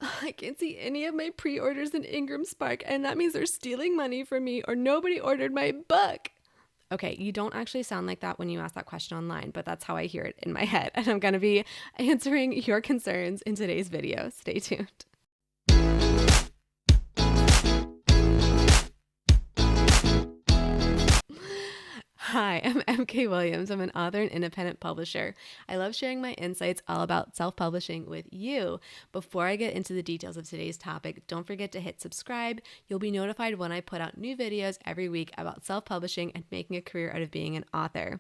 I can't see any of my pre-orders in IngramSpark, and that means they're stealing money from me or nobody ordered my book. Okay, you don't actually sound like that when you ask that question online, but that's how I hear it in my head. And I'm going to be answering your concerns in today's video. Stay tuned. Hi, I'm MK Williams. I'm an author and independent publisher. I love sharing my insights all about self-publishing with you. Before I get into the details of today's topic, don't forget to hit subscribe. You'll be notified when I put out new videos every week about self-publishing and making a career out of being an author.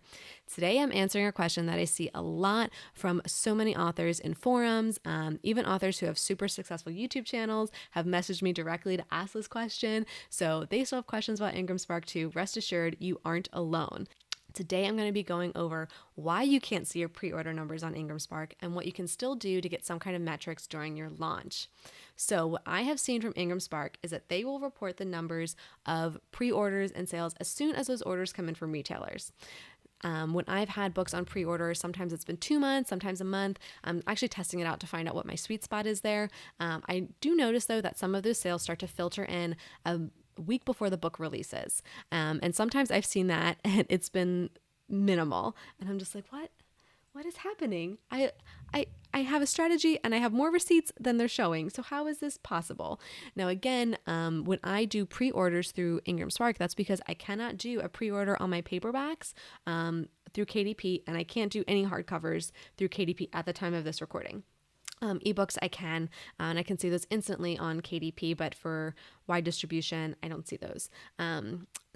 Today, I'm answering a question that I see a lot from so many authors in forums. Even authors who have super successful YouTube channels have messaged me directly to ask this question. So they still have questions about IngramSpark too. Rest assured, you aren't alone. Today, I'm going to be going over why you can't see your pre-order numbers on IngramSpark and what you can still do to get some kind of metrics during your launch. So what I have seen from IngramSpark is that they will report the numbers of pre-orders and sales as soon as those orders come in from retailers. When I've had books on pre-order, sometimes it's been 2 months, sometimes a month. I'm actually testing it out to find out what my sweet spot is there. I do notice, though, that some of those sales start to filter in a week before the book releases. And sometimes I've seen that and it's been minimal. And I'm just like, what is happening? I have a strategy and I have more receipts than they're showing. So how is this possible? Now, again, when I do pre-orders through IngramSpark, that's because I cannot do a pre-order on my paperbacks through KDP, and I can't do any hardcovers through KDP at the time of this recording. Ebooks I can, and I can see those instantly on KDP, but for wide distribution, I don't see those.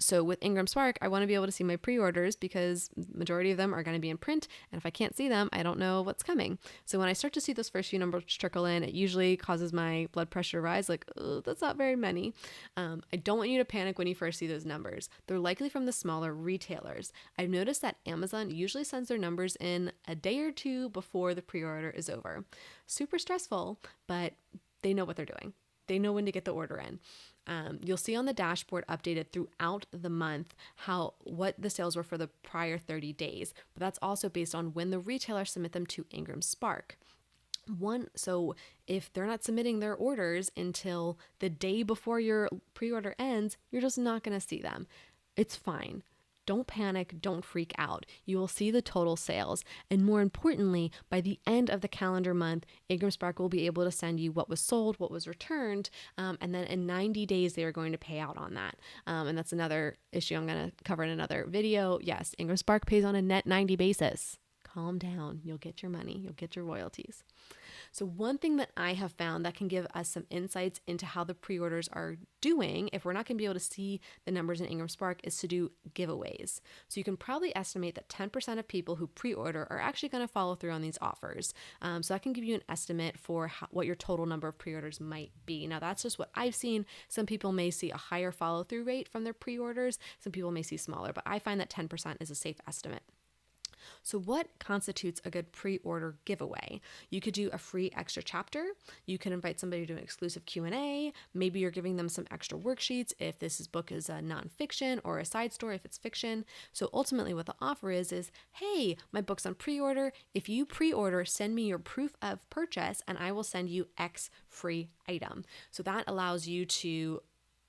So with IngramSpark, I want to be able to see my pre-orders because majority of them are going to be in print, and if I can't see them, I don't know what's coming. So when I start to see those first few numbers trickle in, it usually causes my blood pressure to rise, like, oh, that's not very many. I don't want you to panic when you first see those numbers. They're likely from the smaller retailers. I've noticed that Amazon usually sends their numbers in a day or two before the pre-order is over. Super stressful, but they know what they're doing. They know when to get the order in. You'll see on the dashboard updated throughout the month what the sales were for the prior 30 days, but that's also based on when the retailers submit them to IngramSpark. So if they're not submitting their orders until the day before your pre-order ends, you're just not going to see them. It's fine. Don't panic, don't freak out. You will see the total sales. And more importantly, by the end of the calendar month, IngramSpark will be able to send you what was sold, what was returned, and then in 90 days, they are going to pay out on that. And that's another issue I'm going to cover in another video. Yes, IngramSpark pays on a net 90 basis. Calm down. You'll get your money. You'll get your royalties. So one thing that I have found that can give us some insights into how the pre-orders are doing, if we're not going to be able to see the numbers in IngramSpark, is to do giveaways. So you can probably estimate that 10% of people who pre-order are actually going to follow through on these offers. So that can give you an estimate for what your total number of pre-orders might be. Now that's just what I've seen. Some people may see a higher follow-through rate from their pre-orders. Some people may see smaller, but I find that 10% is a safe estimate. So what constitutes a good pre-order giveaway? You could do a free extra chapter. You can invite somebody to an exclusive Q&A. Maybe you're giving them some extra worksheets if this book is a nonfiction, or a side story if it's fiction. So ultimately what the offer is, hey, my book's on pre-order. If you pre-order, send me your proof of purchase and I will send you X free item. So that allows you to,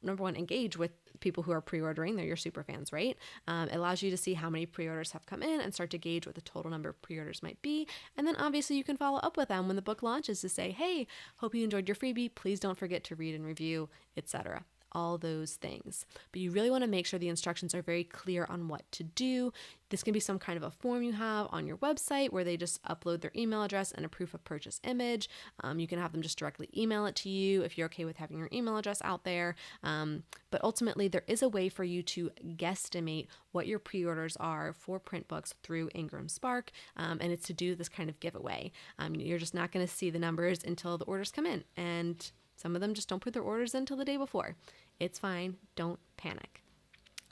number one, engage with people who are pre-ordering. They're your super fans, right? It allows you to see how many pre-orders have come in and start to gauge what the total number of pre-orders might be. And then obviously you can follow up with them when the book launches to say, hey, hope you enjoyed your freebie. Please don't forget to read and review, etc. All those things. But you really want to make sure the instructions are very clear on what to do. This can be some kind of a form you have on your website where they just upload their email address and a proof of purchase image. You can have them just directly email it to you if you're okay with having your email address out there. But ultimately, there is a way for you to guesstimate what your pre-orders are for print books through IngramSpark, and it's to do this kind of giveaway. You're just not going to see the numbers until the orders come in, and some of them just don't put their orders in until the day before. It's fine. Don't panic.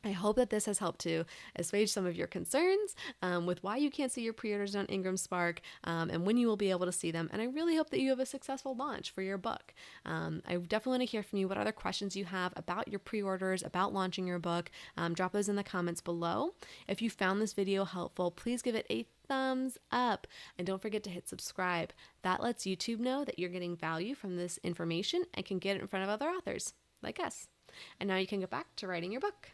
I hope that this has helped to assuage some of your concerns with why you can't see your pre-orders on IngramSpark and when you will be able to see them. And I really hope that you have a successful launch for your book. I definitely want to hear from you what other questions you have about your pre-orders, about launching your book. Drop those in the comments below. If you found this video helpful, please give it a thumbs up and don't forget to hit subscribe. That lets YouTube know that you're getting value from this information and can get it in front of other authors like us. And now you can get back to writing your book.